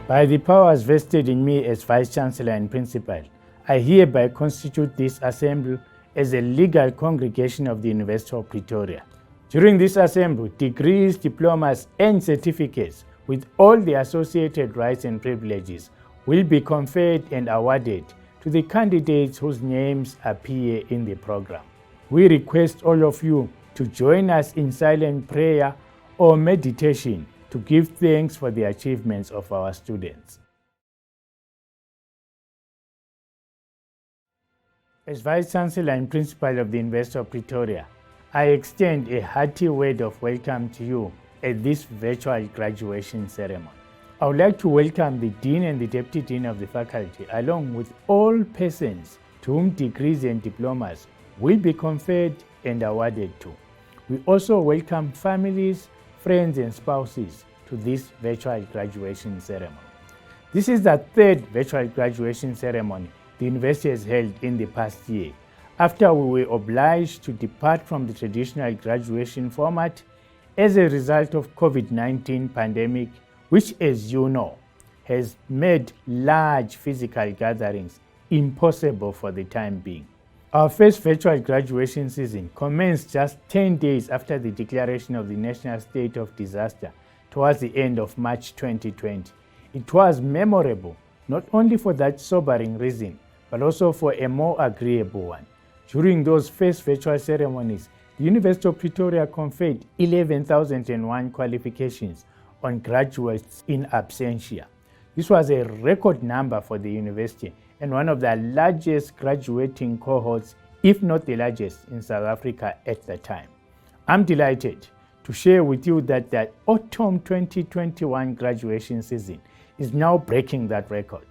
By the powers vested in me as Vice Chancellor and Principal, I hereby constitute this assembly as a legal congregation of the University of Pretoria. During this assembly, degrees, diplomas, and certificates with all the associated rights and privileges will be conferred and awarded to the candidates whose names appear in the program. We request all of you to join us in silent prayer or meditation to give thanks for the achievements of our students. As Vice Chancellor and Principal of the University of Pretoria, I extend a hearty word of welcome to you at this virtual graduation ceremony. I would like to welcome the Dean and the Deputy Dean of the faculty, along with all persons to whom degrees and diplomas will be conferred and awarded to. We also welcome families, friends, and spouses to this virtual graduation ceremony. This is the third virtual graduation ceremony the university has held in the past year, after we were obliged to depart from the traditional graduation format as a result of COVID-19 pandemic, which, as you know, has made large physical gatherings impossible for the time being. Our first virtual graduation season commenced just 10 days after the declaration of the national state of disaster towards the end of March 2020. It was memorable not only for that sobering reason, but also for a more agreeable one. During those first virtual ceremonies, the University of Pretoria conferred 11,001 qualifications on graduates in absentia. This was a record number for the university and one of the largest graduating cohorts, if not the largest, in South Africa at the time. I'm delighted to share with you that the autumn 2021 graduation season is now breaking that record.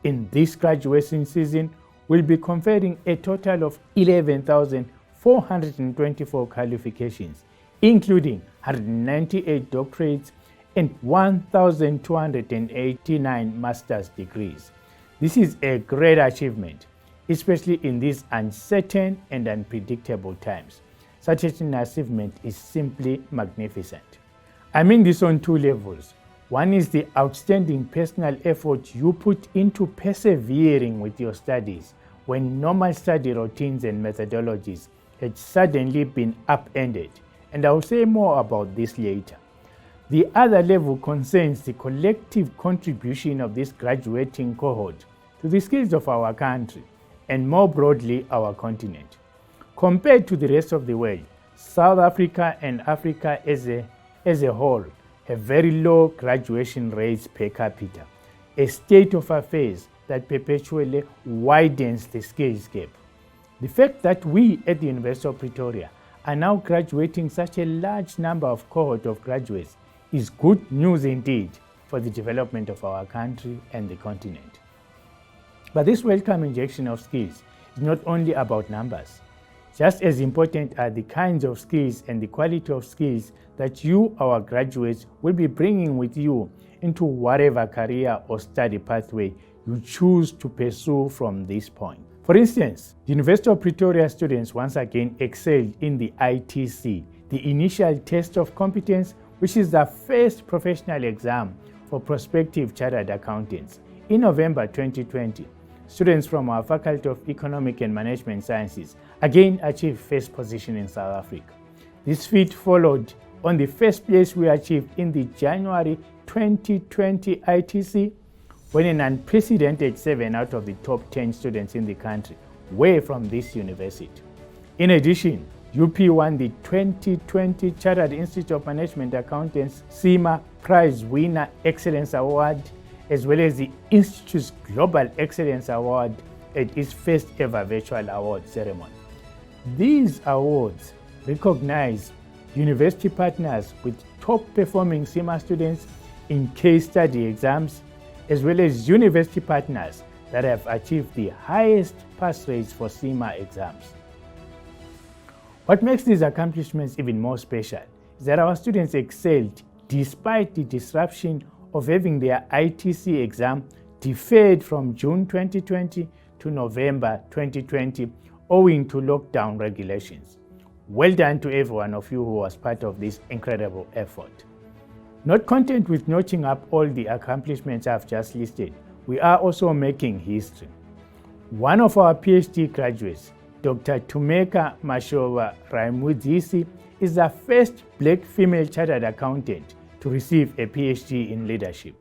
In this graduation season, we'll be conferring a total of 11,424 qualifications, including 198 doctorates and 1,289 master's degrees. This is a great achievement, especially in these uncertain and unpredictable times. Such an achievement is simply magnificent. I mean this on two levels. One is the outstanding personal effort you put into persevering with your studies when normal study routines and methodologies had suddenly been upended, and I'll say more about this later. The other level concerns the collective contribution of this graduating cohort to the skills of our country and more broadly our continent. Compared to the rest of the world, South Africa and Africa as a whole have very low graduation rates per capita, a state of affairs that perpetually widens the skills gap. The fact that we at the University of Pretoria are now graduating such a large number of cohort of graduates is good news indeed for the development of our country and the continent. But this welcome injection of skills is not only about numbers. Just as important are the kinds of skills and the quality of skills that you, our graduates, will be bringing with you into whatever career or study pathway you choose to pursue from this point. For instance, the University of Pretoria students once again excelled in the ITC, the Initial Test of Competence, which is the first professional exam for prospective chartered accountants. In November 2020, students from our Faculty of Economic and Management Sciences again achieved first position in South Africa. This feat followed on the first place we achieved in the January 2020 ITC, when an unprecedented 7 out of the top 10 students in the country were from this university. In addition, UP won the 2020 Chartered Institute of Management Accountants CIMA Prize Winner Excellence Award, as well as the Institute's Global Excellence Award at its first ever virtual award ceremony. These awards recognize university partners with top performing CIMA students in case study exams, as well as university partners that have achieved the highest pass rates for CIMA exams. What makes these accomplishments even more special is that our students excelled despite the disruption of having their ITC exam deferred from June 2020 to November 2020 owing to lockdown regulations. Well done to every one of you who was part of this incredible effort. Not content with notching up all the accomplishments I've just listed, we are also making history. One of our PhD graduates, Dr. Tumeka Mashova Raimudzisi, is the first Black female chartered accountant to receive a PhD in leadership.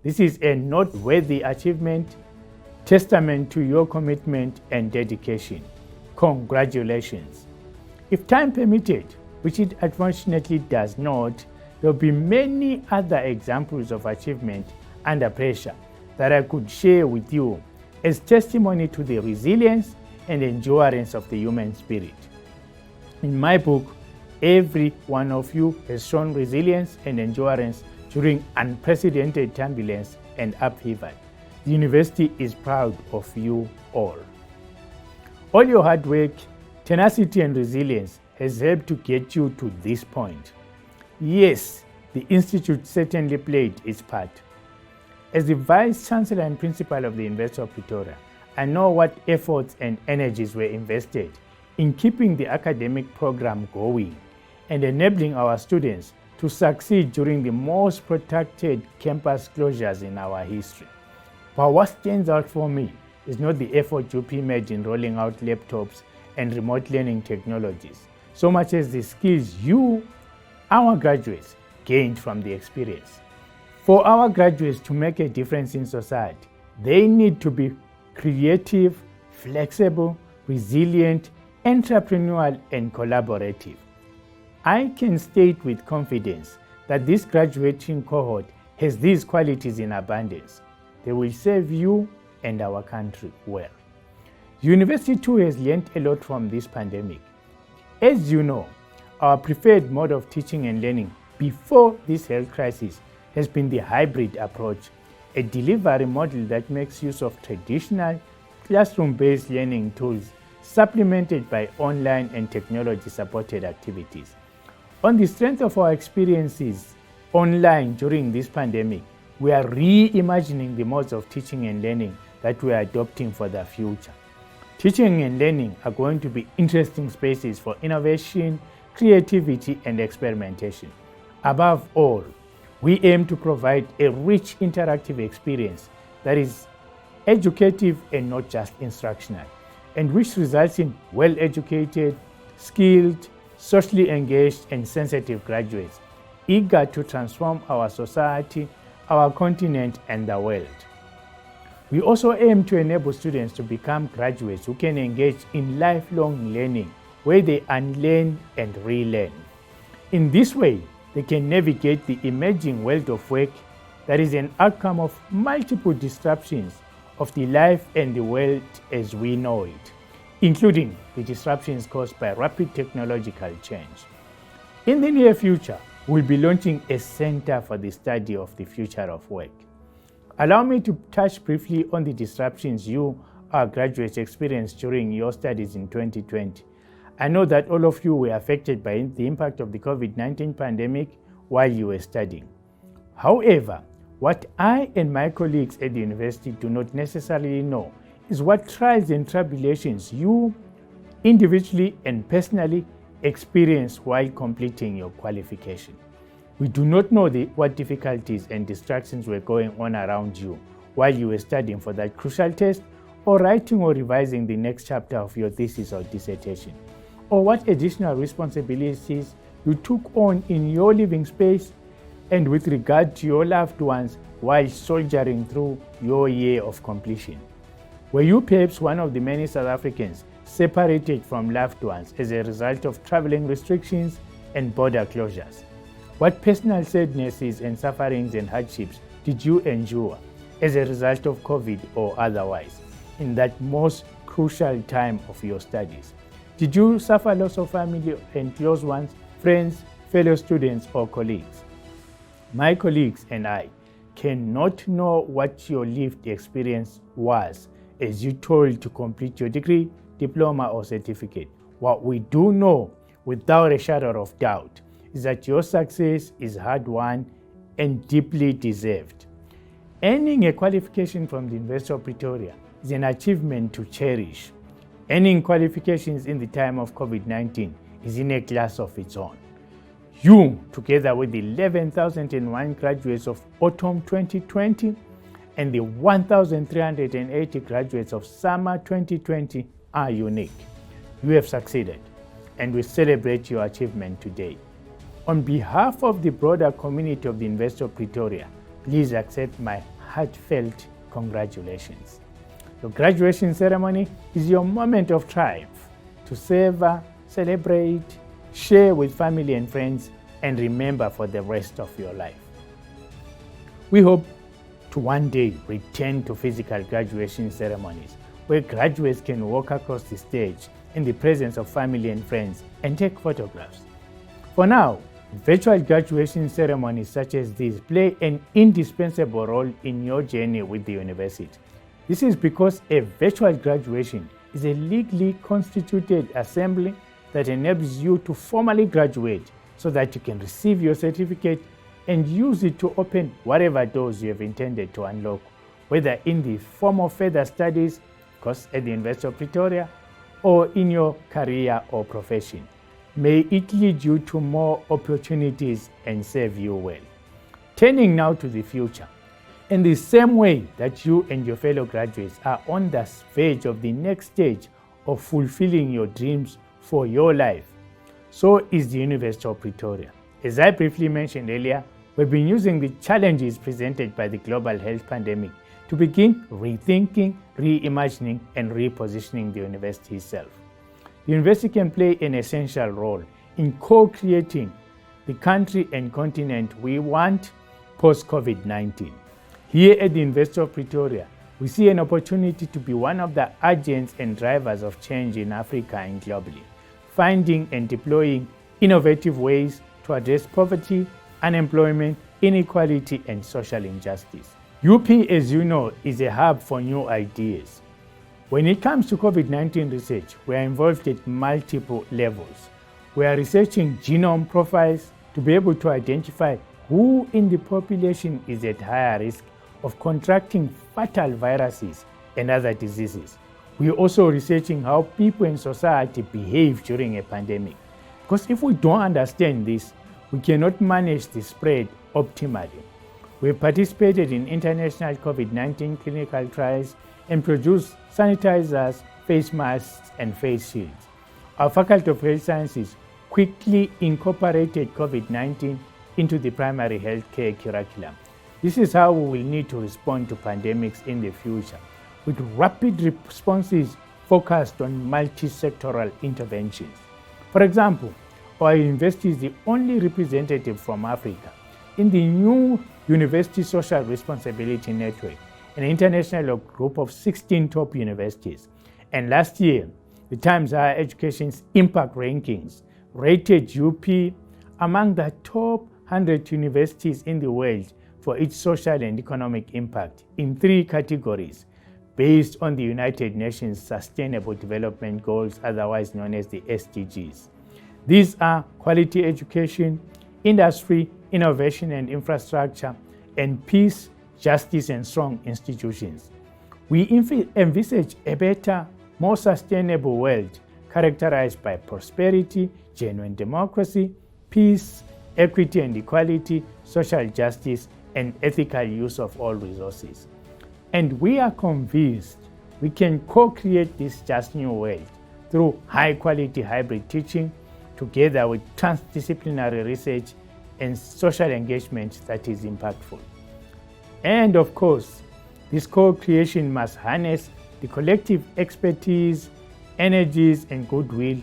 This is a noteworthy achievement, testament to your commitment and dedication. Congratulations. If time permitted, which it unfortunately does not, there will be many other examples of achievement under pressure that I could share with you as testimony to the resilience and endurance of the human spirit. In my book, every one of you has shown resilience and endurance during unprecedented turbulence and upheaval. The university is proud of you all. All your hard work, tenacity, and resilience has helped to get you to this point. Yes, the Institute certainly played its part. As the Vice Chancellor and Principal of the University of Pretoria, I know what efforts and energies were invested in keeping the academic program going and enabling our students to succeed during the most protracted campus closures in our history. But what stands out for me is not the effort UP made in rolling out laptops and remote learning technologies, so much as the skills you, our graduates, gained from the experience. For our graduates to make a difference in society, they need to be creative, flexible, resilient, entrepreneurial, and collaborative. I can state with confidence that this graduating cohort has these qualities in abundance. They will serve you and our country well. University too has learned a lot from this pandemic. As you know, our preferred mode of teaching and learning before this health crisis has been the hybrid approach, a delivery model that makes use of traditional classroom-based learning tools supplemented by online and technology-supported activities. On the strength of our experiences online during this pandemic, we are reimagining the modes of teaching and learning that we are adopting for the future. Teaching and learning are going to be interesting spaces for innovation, creativity, and experimentation. Above all, we aim to provide a rich interactive experience that is educative and not just instructional, and which results in well-educated, skilled, socially engaged, and sensitive graduates, eager to transform our society, our continent, and the world. We also aim to enable students to become graduates who can engage in lifelong learning, where they unlearn and relearn. In this way, they can navigate the emerging world of work that is an outcome of multiple disruptions of the life and the world as we know it, including the disruptions caused by rapid technological change. In the near future, we'll be launching a Center for the Study of the Future of Work. Allow me to touch briefly on the disruptions you, our graduates, experienced during your studies in 2020. I know that all of you were affected by the impact of the COVID-19 pandemic while you were studying. However, what I and my colleagues at the university do not necessarily know is what trials and tribulations you, individually and personally, experienced while completing your qualification. We do not know what difficulties and distractions were going on around you while you were studying for that crucial test or writing or revising the next chapter of your thesis or dissertation, or what additional responsibilities you took on in your living space and with regard to your loved ones while soldiering through your year of completion. Were you perhaps one of the many South Africans separated from loved ones as a result of traveling restrictions and border closures? What personal sadnesses and sufferings and hardships did you endure as a result of COVID or otherwise in that most crucial time of your studies? Did you suffer loss of family and close ones, friends, fellow students, or colleagues? My colleagues and I cannot know what your lived experience was as you toiled to complete your degree, diploma, or certificate. What we do know without a shadow of doubt is that your success is hard-won and deeply deserved. Earning a qualification from the University of Pretoria is an achievement to cherish. Earning qualifications in the time of COVID-19 is in a class of its own. You, together with the 11,001 graduates of autumn 2020 and the 1,380 graduates of summer 2020, are unique. You have succeeded, and we celebrate your achievement today. On behalf of the broader community of the University of Pretoria, please accept my heartfelt congratulations. Your graduation ceremony is your moment of triumph to savor, celebrate, share with family and friends, and remember for the rest of your life. We hope to one day return to physical graduation ceremonies where graduates can walk across the stage in the presence of family and friends and take photographs. For now, virtual graduation ceremonies such as these play an indispensable role in your journey with the university. This is because a virtual graduation is a legally constituted assembly that enables you to formally graduate so that you can receive your certificate and use it to open whatever doors you have intended to unlock, whether in the form of further studies, of course, at the University of Pretoria, or in your career or profession. May it lead you to more opportunities and serve you well. Turning now to the future. In the same way that you and your fellow graduates are on the verge of the next stage of fulfilling your dreams for your life, so is the University of Pretoria. As I briefly mentioned earlier, we've been using the challenges presented by the global health pandemic to begin rethinking, reimagining, and repositioning the university itself. The university can play an essential role in co-creating the country and continent we want post-COVID-19. Here at the University of Pretoria, we see an opportunity to be one of the agents and drivers of change in Africa and globally, finding and deploying innovative ways to address poverty, unemployment, inequality, and social injustice. UP, as you know, is a hub for new ideas. When it comes to COVID-19 research, we are involved at multiple levels. We are researching genome profiles to be able to identify who in the population is at higher risk of contracting fatal viruses and other diseases. We are also researching how people in society behave during a pandemic. Because if we don't understand this, we cannot manage the spread optimally. We participated in international COVID-19 clinical trials and produced sanitizers, face masks, and face shields. Our Faculty of Health Sciences quickly incorporated COVID-19 into the primary healthcare curriculum. This is how we will need to respond to pandemics in the future, with rapid responses focused on multi-sectoral interventions. For example, our university is the only representative from Africa in the new University Social Responsibility Network, an international group of 16 top universities. And last year, the Times Higher Education's Impact Rankings rated UP among the top 100 universities in the world for its social and economic impact in 3 categories based on the United Nations Sustainable Development Goals, otherwise known as the SDGs. These are quality education, industry, innovation and infrastructure, and peace, justice, and strong institutions. We envisage a better, more sustainable world characterized by prosperity, genuine democracy, peace, equity and equality, social justice, and ethical use of all resources. And we are convinced we can co-create this just new world through high-quality hybrid teaching, together with transdisciplinary research and social engagement that is impactful. And of course, this co-creation must harness the collective expertise, energies, and goodwill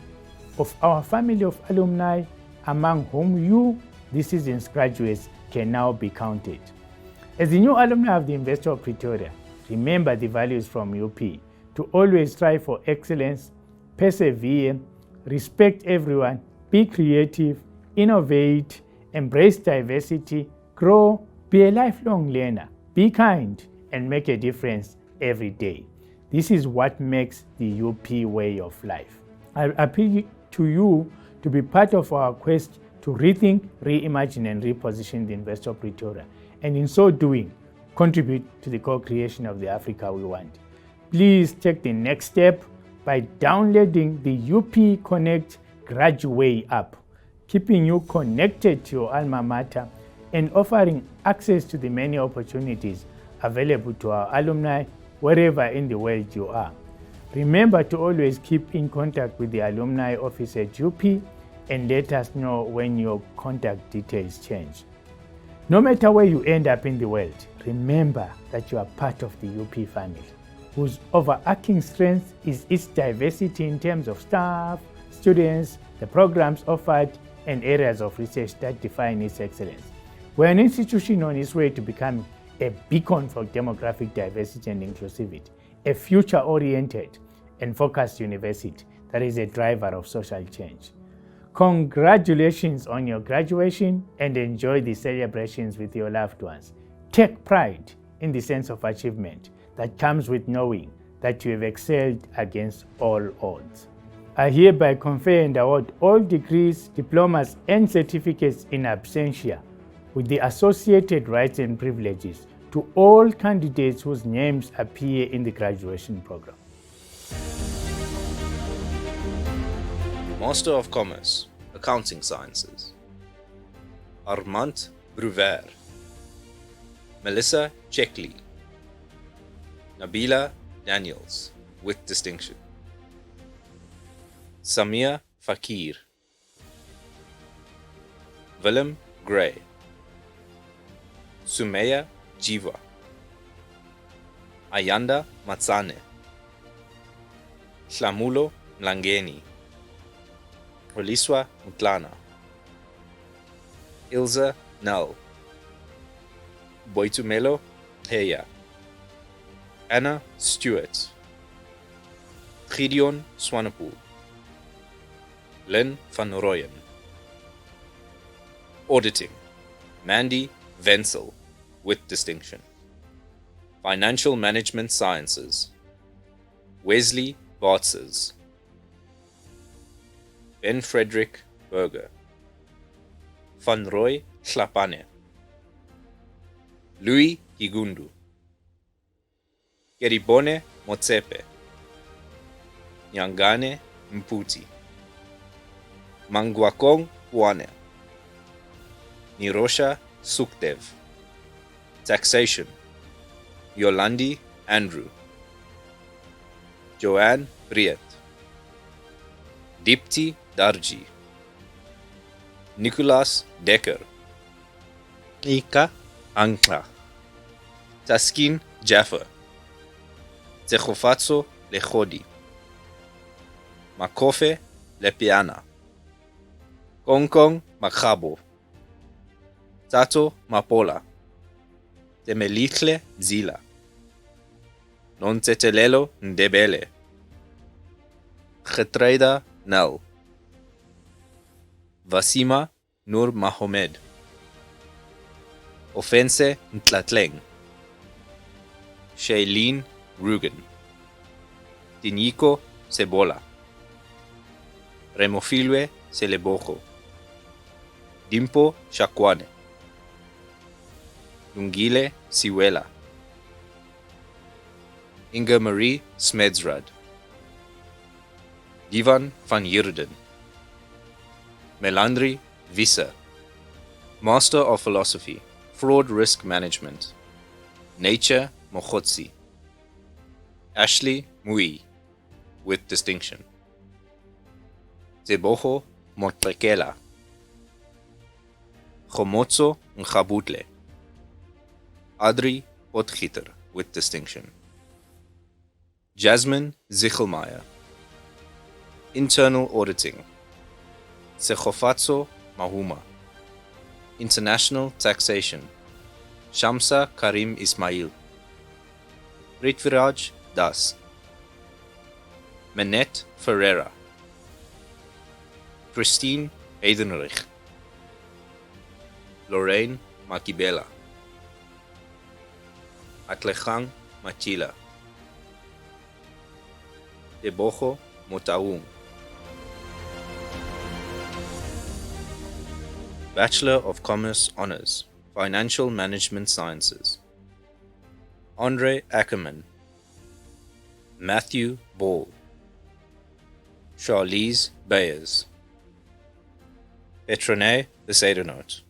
of our family of alumni, among whom you, this season's graduates, can now be counted. As the new alumni of the University of Pretoria, remember the values from UP to always strive for excellence, persevere, respect everyone, be creative, innovate, embrace diversity, grow, be a lifelong learner, be kind, and make a difference every day. This is what makes the UP way of life. I appeal to you to be part of our quest to rethink, reimagine, and reposition the University of Pretoria, and in so doing, contribute to the co-creation of the Africa we want. Please take the next step by downloading the UP Connect Graduate app. keeping you connected to your alma mater, and offering access to the many opportunities available to our alumni wherever in the world you are. Remember to always keep in contact with the alumni office at UP and let us know when your contact details change. No matter where you end up in the world, remember that you are part of the UP family, whose overarching strength is its diversity in terms of staff, students, the programs offered, and areas of research that define its excellence. We're an institution on its way to becoming a beacon for demographic diversity and inclusivity, a future-oriented and focused university that is a driver of social change. Congratulations on your graduation and enjoy the celebrations with your loved ones. Take pride in the sense of achievement that comes with knowing that you have excelled against all odds. I hereby confer and award all degrees, diplomas, and certificates in absentia with the associated rights and privileges to all candidates whose names appear in the graduation program. Master of Commerce, Accounting Sciences. Armand Bruver. Melissa Checkley. Nabila Daniels, with distinction. Samia Fakir. Willem Gray. Sumeya Jiva. Ayanda Matsane. Hlamulo Mlangeni. Roliswa Mutlana. Ilza Nal. Boitumelo Heya. Anna Stewart. Gideon Swanepoel. Lynn van Rooyen. Auditing. Mandy Wenzel, with distinction. Financial Management Sciences. Wesley Bartzes. Ben Frederick Berger. Van Roy Hlapane. Louis Higundu. Geribone Motsepe. Nyangane Mputi. Mangwakong Puane. Nirosha Sukdev. Taxation. Yolandi Andrew. Joanne Briet. Dipti Darji. Nicolas Dekker. Ika Ankla. Taskin Jaffer. Tsechofatso Lechodi. Makofe Lepiana. Kongkong Makabo. Tato Mapola. Temelichle Zila. Nontetelelo Ndebele. Getreida Nel. Vasima Nur Mahomed. Offense Ntlatleng. Shailene Rugen. Tiniko Cebola. Remofilwe Selebojo. Dimpo Shakwane. Lungile Siwela. Inga Marie Smedsrad. Ivan van Heerden. Melandri Visser. Master of Philosophy, Fraud Risk Management. Nature Mokhotsi. Ashley Mui, with distinction. Zeboho Motlekela. Khomotso Nkhabutle. Adri Potgieter, with distinction. Jasmine Zichelmeier. Internal Auditing. Sekhofatso Mahuma. International Taxation. Shamsa Karim Ismail. Prithviraj Das. Manette Ferreira. Christine Heidenrich. Lorraine Makibela. Atlechang Machila. Debojo Motaung. Bachelor of Commerce Honors, Financial Management Sciences. Andre Ackerman. Matthew Ball. Charlize Bayers. Petrone Besaidenout,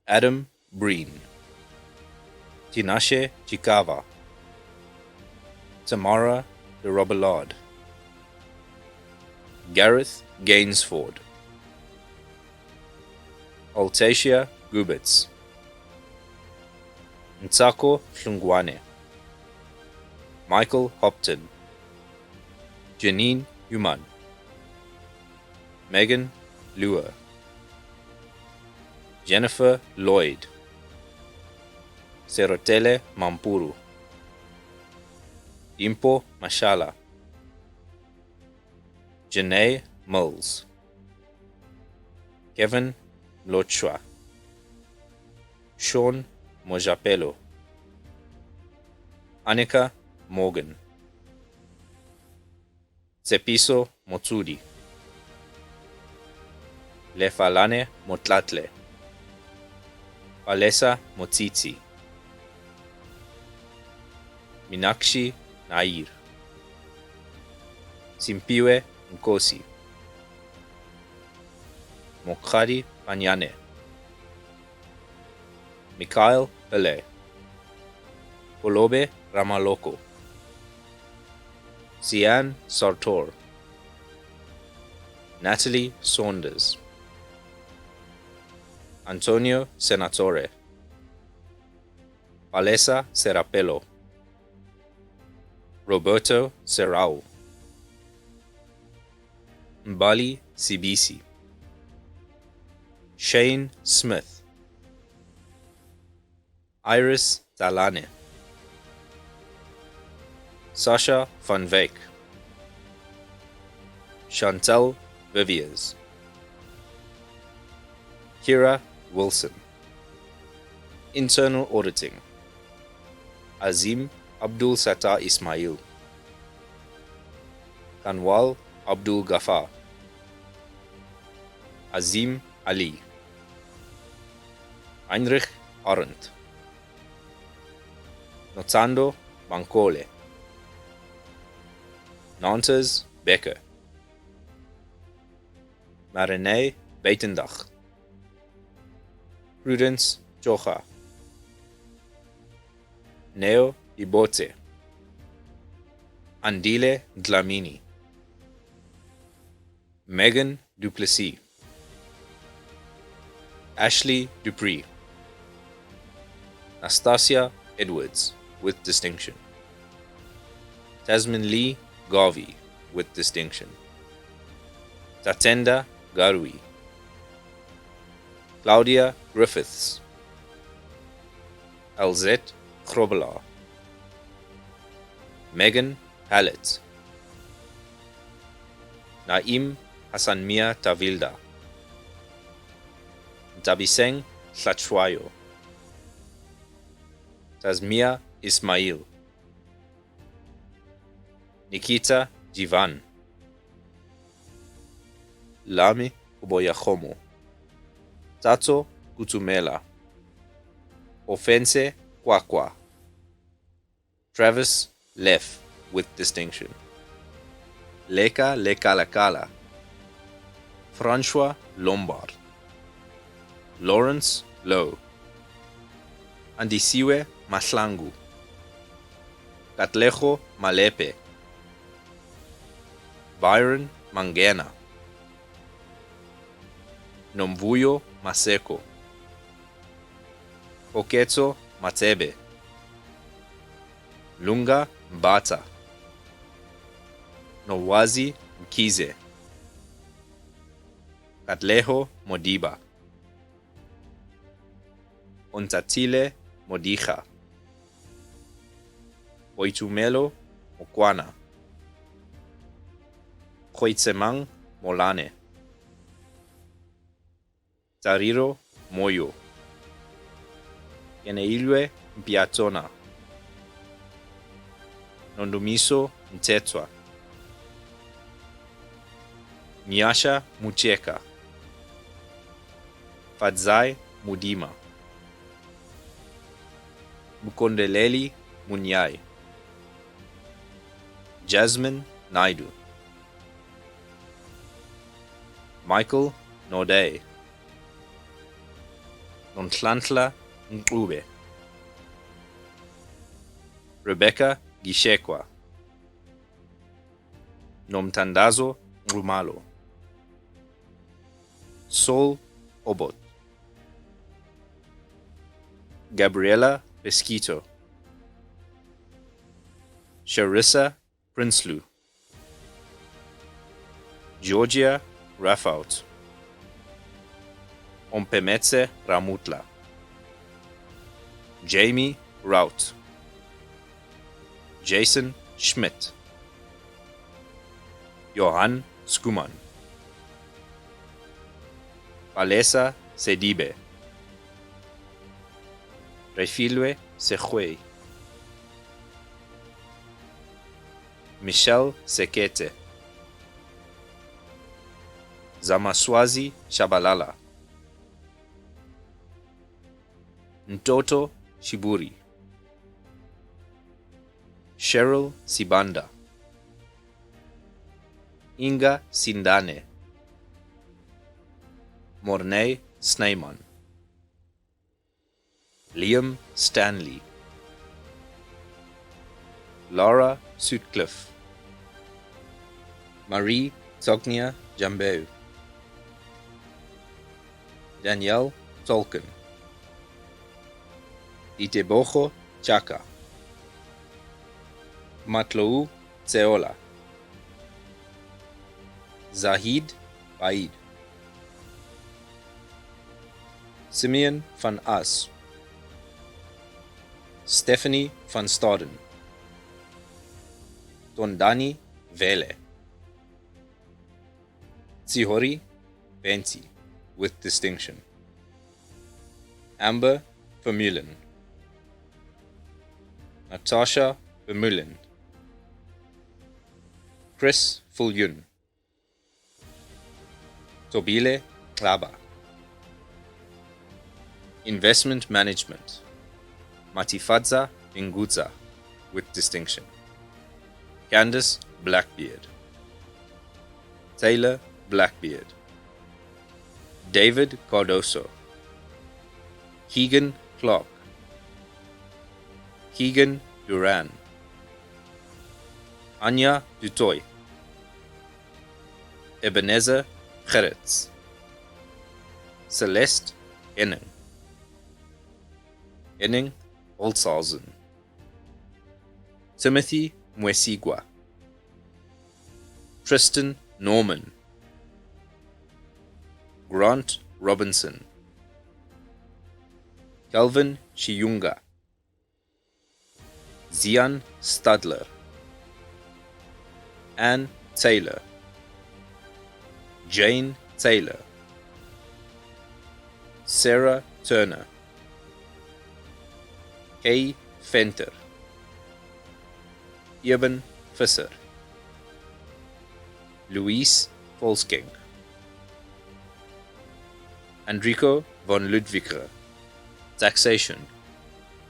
Adam Breen, Tinashe Chikava, Tamara de Robillard, Gareth Gainsford, Altacia Gubitz, Ntsako Hlungwane, Michael Hopton, Janine Human, Megan Lua, Jennifer Lloyd, Serotele Mampuru, Impo Mashala, Janae Mills, Kevin Lochwa, Sean Mojapelo, Annika Morgan, Tsepiso Motsudi, Lefalane Motlatle, Palesa Motsitsi, Minakshi Nair, Simpiwe Nkosi, Mokhari Panyane, Mikhail Pele, Polobe Ramaloko, Sian Sartor, Natalie Saunders, Antonio Senatore, Palesa Serapello, Roberto Serrao, Mbali Sibisi, Shane Smith, Iris Talane, Sasha van Veek, Chantal Viviers, Kira Wilson. Internal Auditing, Azim Abdul Sattar Ismail, Kanwal Abdul Ghaffar, Azim Ali, Heinrich Arendt, Notando Bankole, Nantes Becker, Marinee Beitendag, Prudence Chocha, Neo Ibote, Andile Dlamini, Megan Duplessis, Ashley Dupree, Nastasia Edwards with distinction, Tasman Lee Garvey with distinction, Tatenda Garui, Claudia Griffiths, Alzette Grobelaar, Megan Hallett, Naim Hassanmia Tavilda, Tabiseng Hlachwayo, Tasmia Ismail, Nikita Jivan, Lami Uboyahomo, Tato Kutumela, Offense Kwakwa, Travis Leff with distinction, Leka Lekalakala, Francois Lombard, Lawrence Lowe, Andisiwe Mahlangu, Katlejo Malepe, Byron Mangena, Nomvuyo Maseko, Oketso Matebe, Lunga Mbata, Nowazi Mkize, Katlejo Modiba, Ontatile Modicha, Oitumelo Mokwana, Khoitsemang Molane, Tariro Moyo, Yeneilwe Mpiatona, Nondumiso Mtetwa, Nyasha Mucheka, Fadzai Mudima, Mukondeleli Munyai, Jasmine Naidu, Michael Node. Nonhlanhla Ngube. Rebecca Gishekwa. Nomtandazo Ngumalo. Sol Obot. Gabriela Pesquito. Sharissa Prinsloo. Georgia Rafaut. Ompemetse Ramutla. Jamie Rout. Jason Schmidt. Johan Skuman. Palesa Sedibe. Refilwe Sechwe. Michelle Sekete. Zamaswazi Shabalala. Ntoto Shiburi. Cheryl Sibanda. Inga Sindane. Mornay Sneyman. Liam Stanley. Laura Sutcliffe. Marie Zognia Jambeu. Danielle Tolkien. Itebogo Chaka. Matlou Tseola. Zahid Baid. Simeon van As. Stephanie van Staden. Tondani Vele. Tsihori Benti with distinction. Amber Vermeulen. Natasha Vermeulen. Chris Fulyun. Tobile Klaba. Investment Management. Matifadza Ingudza with distinction. Candace Blackbeard. Taylor Blackbeard. David Cardoso. Keegan Clark. Keegan Duran. Anya Dutoy. Ebenezer Gerrits. Celeste Enning. Enning Olshausen. Timothy Mwesigwa. Tristan Norman. Grant Robinson. Kelvin Chiyunga. Zian Stadler. Anne Taylor. Jane Taylor. Sarah Turner. Kay Fenter. Eben Visser. Louise Volsking. Enrico von Ludwiger. Taxation.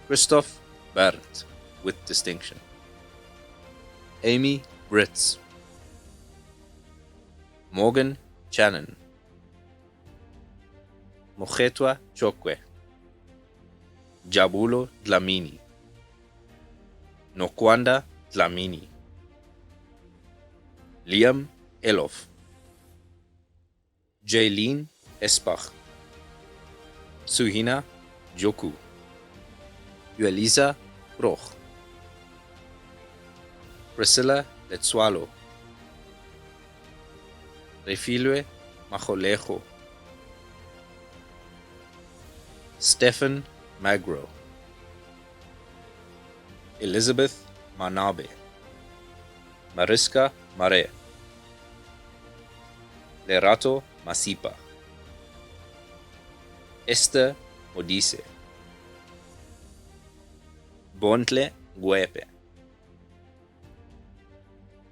Christoph Barrett with distinction. Amy Britz. Morgan Channon. Mochetwa Chokwe. Jabulo Dlamini. Nokwanda Dlamini. Liam Elof. Jaylene Esbach. Suhina Joku. Yuelisa Roch. Priscilla Letsualo. Refilwe Majolejo. Stephen Magro. Elizabeth Manabe. Mariska Mare. Lerato Masipa. Esther Modise. Bontle Guepe.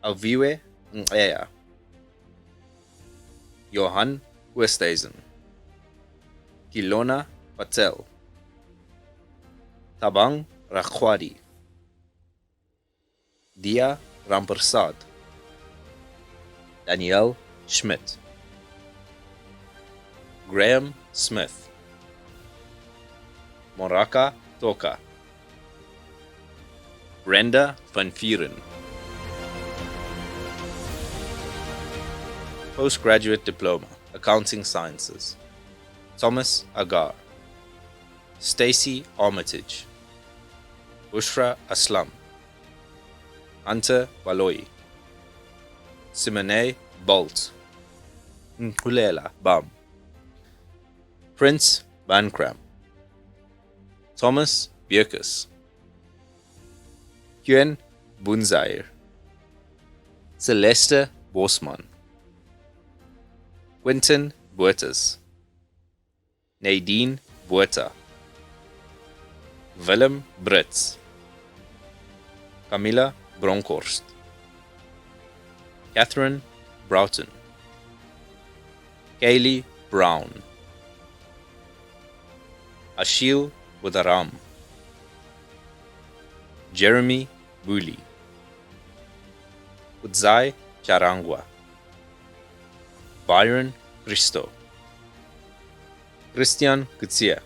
Alviwe Ngea. Johan Westhuizen. Kilona Patel. Tabang Rakhwadi. Dia Rampersad. Danielle Schmidt. Graham Smith, Moraka Toka, Brenda van Vuren. Postgraduate Diploma, Accounting Sciences, Thomas Agar, Stacey Armitage, Bushra Aslam, Hunter Waloi, Simone Bolt, Nkulela Bam, Prince Bankram, Thomas Bierkus, Huen Bunzair, Celeste Bosman, Quentin Buertas, Nadine Buerta, Willem Brits, Camilla Bronkhorst, Catherine Broughton, Kaylee Brown, Ashil Budaram, Jeremy Buli, Udzai Charangwa, Byron Christo, Christian Kutsia,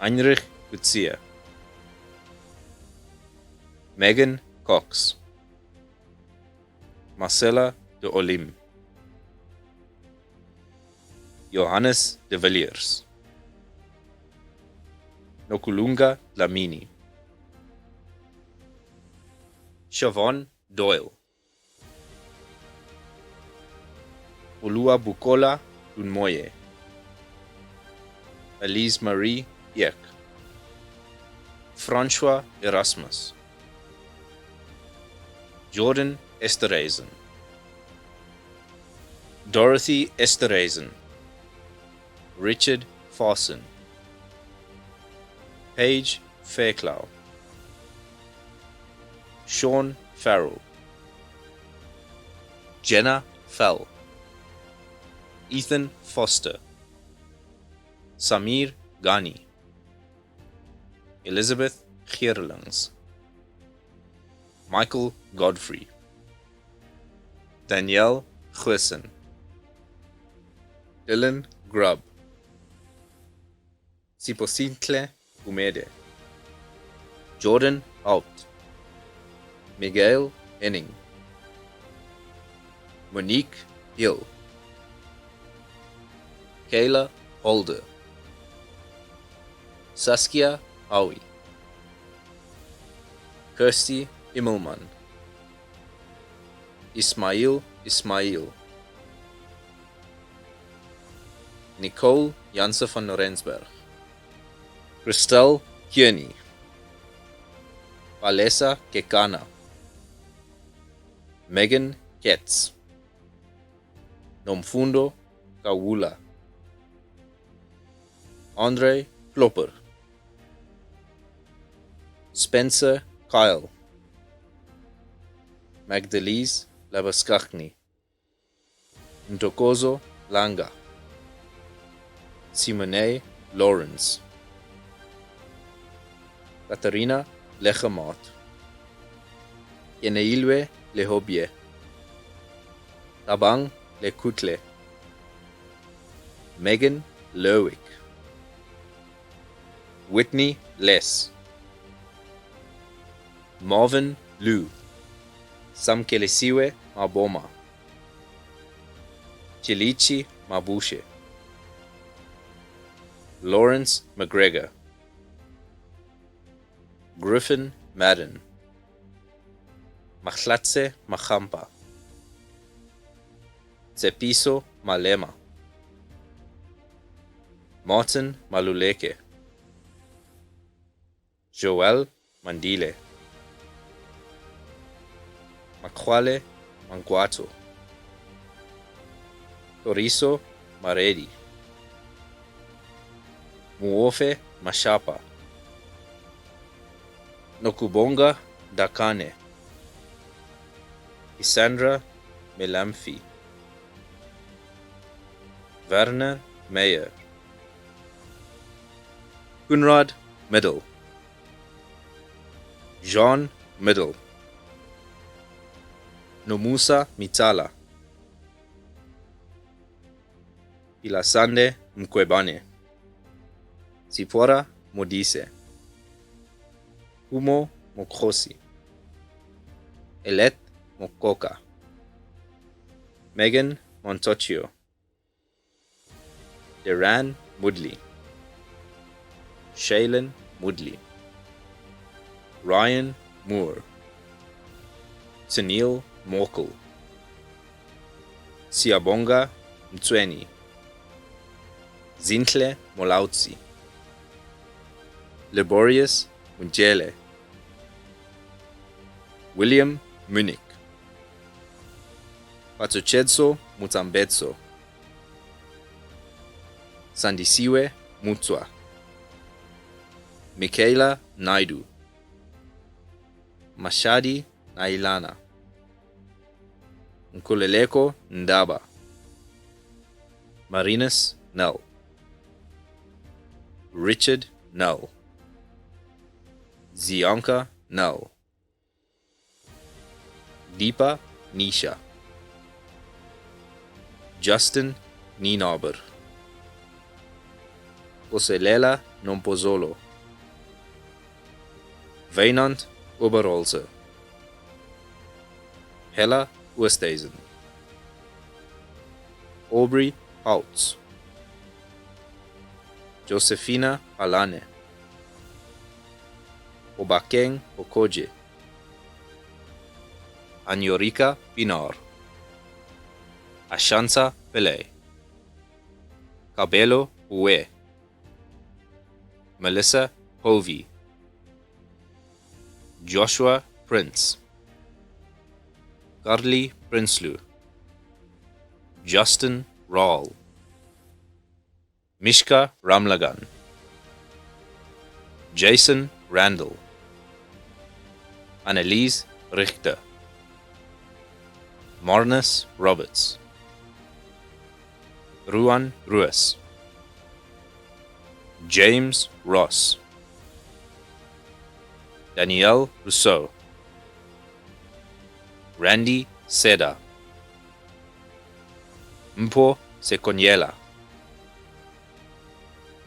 Heinrich Kutsia, Megan Cox, Marcella de Olim, Johannes de Villiers, Nokulunga Lamini, Siobhan Doyle, Olua Bukola Dunmoye, Elise Marie Eek, Francois Erasmus, Jordan Esterhazen, Dorothy Esterhazen, Richard Farson, Paige Fairclough, Sean Farrell, Jenna Fell, Ethan Foster, Samir Ghani, Elizabeth Geerlings, Michael Godfrey, Danielle Goosen, Dylan Grubb, Siposintle Umede, Jordan Haupt, Miguel Henning, Monique Hill, Kayla Holder, Saskia Howie, Kirsty Immelman, Ismail Ismail, Nicole Janse van Rensberg, Christelle Kearney, Alessa Kekana, Megan Ketz, Nomfundo Kawula, Andre Klopper, Spencer Kyle, Magdalise Labaskachny, Ntokozo Langa, Simone Lawrence, Katarina Legemaat, Yeneilwe Lehobie, Tabang Lekutle, Megan Lerwick, Whitney Les, Marvin Liu, Samkelesiwe Maboma, Chilichi Mabushe, Lawrence McGregor, Griffin Madden, Mahlatse Machampa, Tsepiso Malema, Martin Maluleke, Joel Mandile, Makwale Mangwato, Toriso Maredi, Muofe Mashapa, Nokubonga Dakane, Isandra Melamfi, Werner Meyer, Kunrad Middle, Jean Middle, Nomusa Mitala, Ilasande Mkwebane, Sipora Modise, Humo Mokhosi, Elet Mokoka, Megan Montochio, Deran Mudley, Shaylin Mudley, Ryan Moore, Sunil Morkel, Siabonga Mtsweni, Zintle Molautsi, Laborious Munjele, William Munich, Patuchetso Mutambetso, Sandisiwe Mutswa, Michaela Naidu, Mashadi Nailana, Nkuleleko Ndaba, Marinus Null, Richard Null, Zianka Null, Deepa Nisha, Justin Ninaber, Oselela Nompozolo, Wynand Oberholzer, Hella Oosthuizen, Aubrey Houts, Josephina Alane, Obakeng Okoje, Anyorika Pinar, Ashansa Pele, Cabello Uwe, Melissa Hovey, Joshua Prince, Carly Prinsloo, Justin Rawl, Mishka Ramlagan, Jason Randall, Annelies Richter, Marnus Roberts, Ruan Ruas, James Ross, Danielle Rousseau, Randy Seda, Mpo Sekonyela,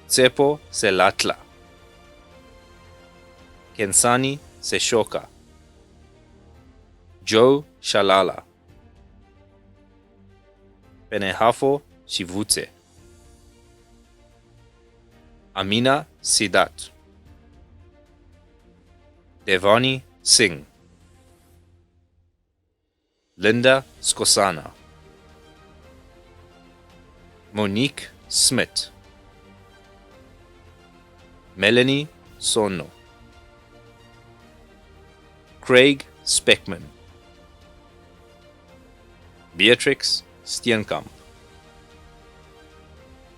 Tsepo Selatla, Kensani Seshoka, Joe Shalala, Penehafo Shivutse, Amina Sidat, Devani Singh, Linda Skosana, Monique Smith, Melanie Sono, Craig Speckman, Beatrix Steenkamp,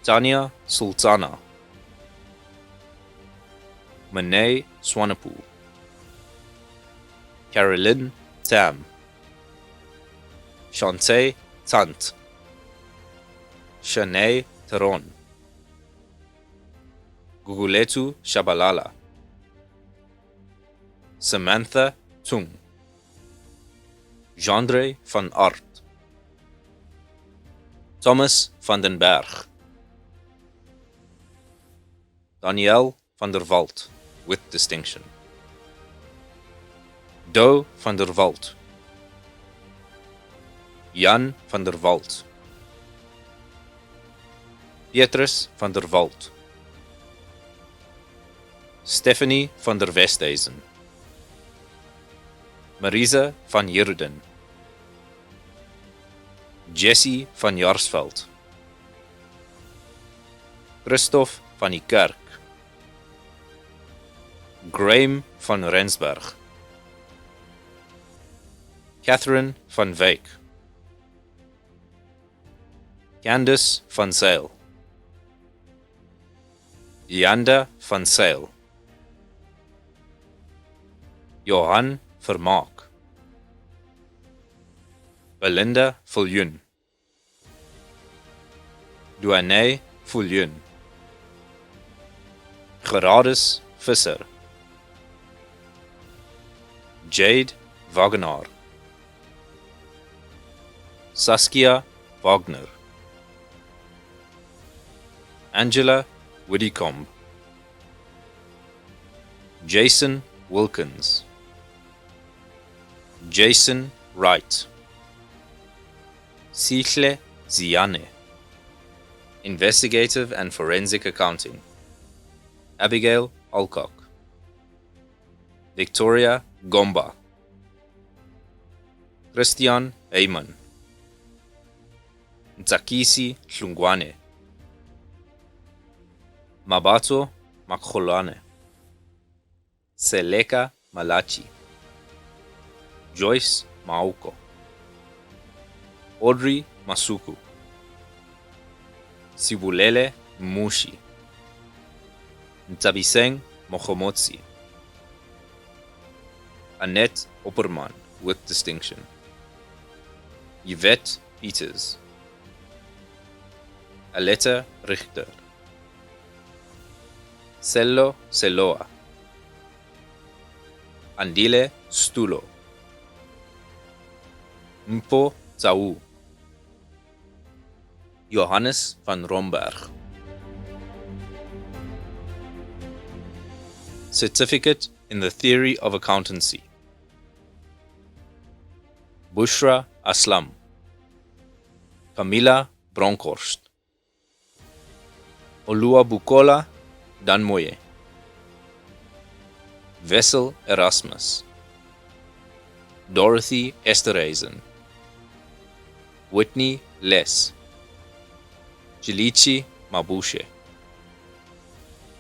Tanya Sultana, Mane Swanepoel, Carolyn Tam, Shantae Sant, Shanae Teron, Guguletu Shabalala, Samantha Tung, Jandre van Art, Thomas van den Berg, Danielle van der Walt with distinction, Do van der Walt, Jan van der Walt, Petrus van der Walt, Stephanie van der Westhuizen, Marisa van Heerden, Jessie van Jarsveld, Christoph van die Kerk, Graham van Rensberg, Catherine van Wyk, Candice van Zyl, Janda van Zyl, Johan Vermaak, Belinda Viljoen, Duane Viljoen, Gerardus Visser, Jade Wagner, Saskia Wagner, Angela Widdicombe, Jason Wilkins, Jason Wright, Sihle Ziane, Investigative and Forensic Accounting, Abigail Alcock, Victoria Gomba, Christian Heyman, Ntsakisi Hlungwane, Mabato Makholane, Seleka Malachi, Joyce Mauko, Audrey Masuku, Sibulele Mushi, Ntabiseng Mokhomotsi, Annette Opperman with distinction, Yvette Peters, Aletta Richter, Sello Seloa, Andile Stulo, Mpo Zau, Johannes van Romberg. Certificate in the Theory of Accountancy, Bushra Aslam, Camilla Bronkhorst, Oluwabukola Danmoye, Wessel Erasmus, Dorothy Esterhazen, Whitney Les, Jilichi Mabushe,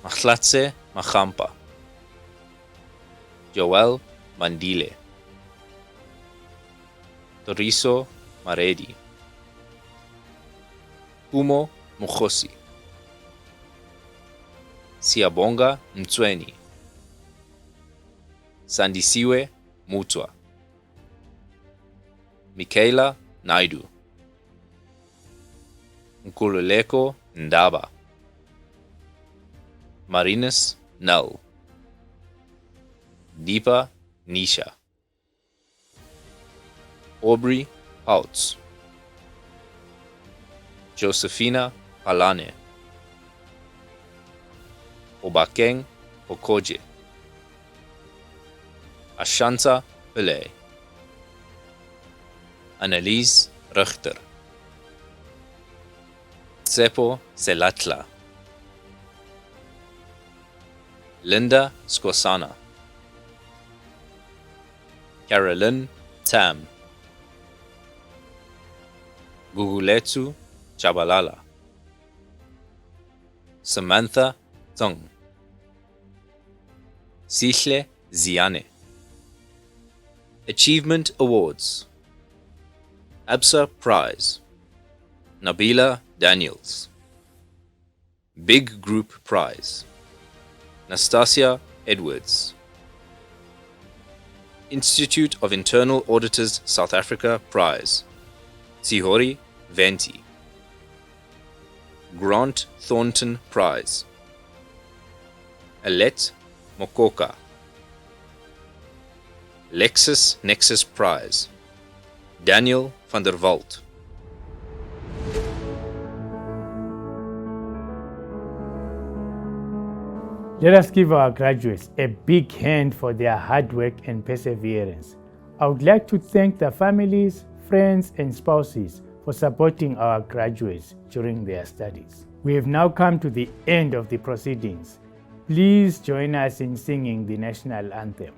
Mahlatse Machampa, Joel Mandile, Toriso Maredi, Kumo Mukhosi, Siabonga Mtsweni, Sandisiwe Mutwa, Michaela Naidu, Nkululeko Ndaba, Marinus Null, Deepa Nisha, Aubrey Pouts, Josephina Palane, Obakeng Okoje, Ashanta Pillay, Annelies Richter, Tsepo Selatla, Linda Skosana, Carolyn Tam, Guguletsu Chabalala, Samantha Tsong, Sihle Ziane. Achievement Awards: Absa Prize, Nabila Daniels. Big Group Prize, Nastasia Edwards. Institute of Internal Auditors South Africa Prize, Sihori Venti. Grant Thornton Prize, Alette Mokoka. Lexus Nexus Prize, Daniel van der Walt. Let us give our graduates a big hand for their hard work and perseverance. I would like to thank their families, friends, and spouses for supporting our graduates during their studies. We have now come to the end of the proceedings. Please join us in singing the national anthem.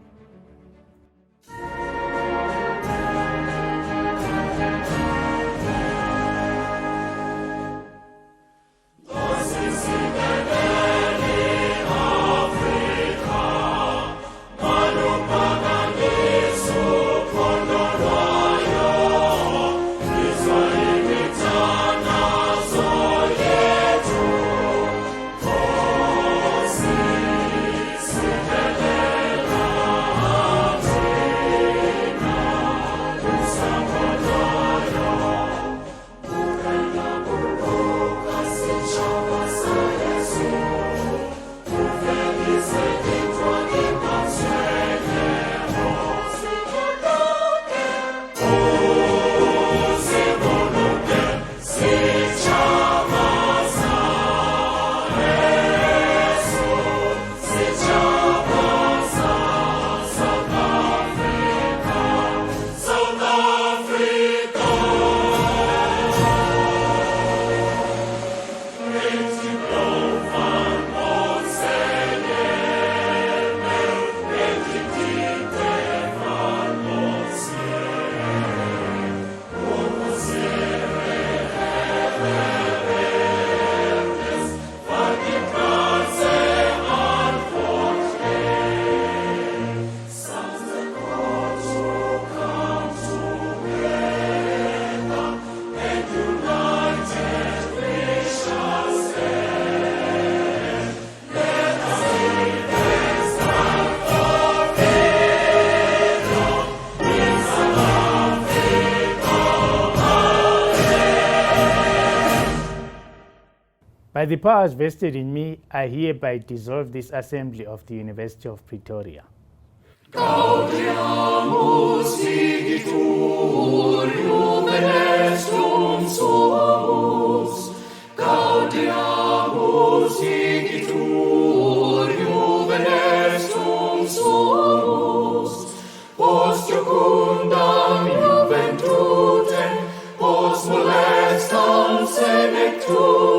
By the powers vested in me, I hereby dissolve this assembly of the University of Pretoria. Gaudiamus igitur juvenestum sumus. Gaudiamus igitur juvenestum sumus. Post jucundam juventutem, post molestam senectum.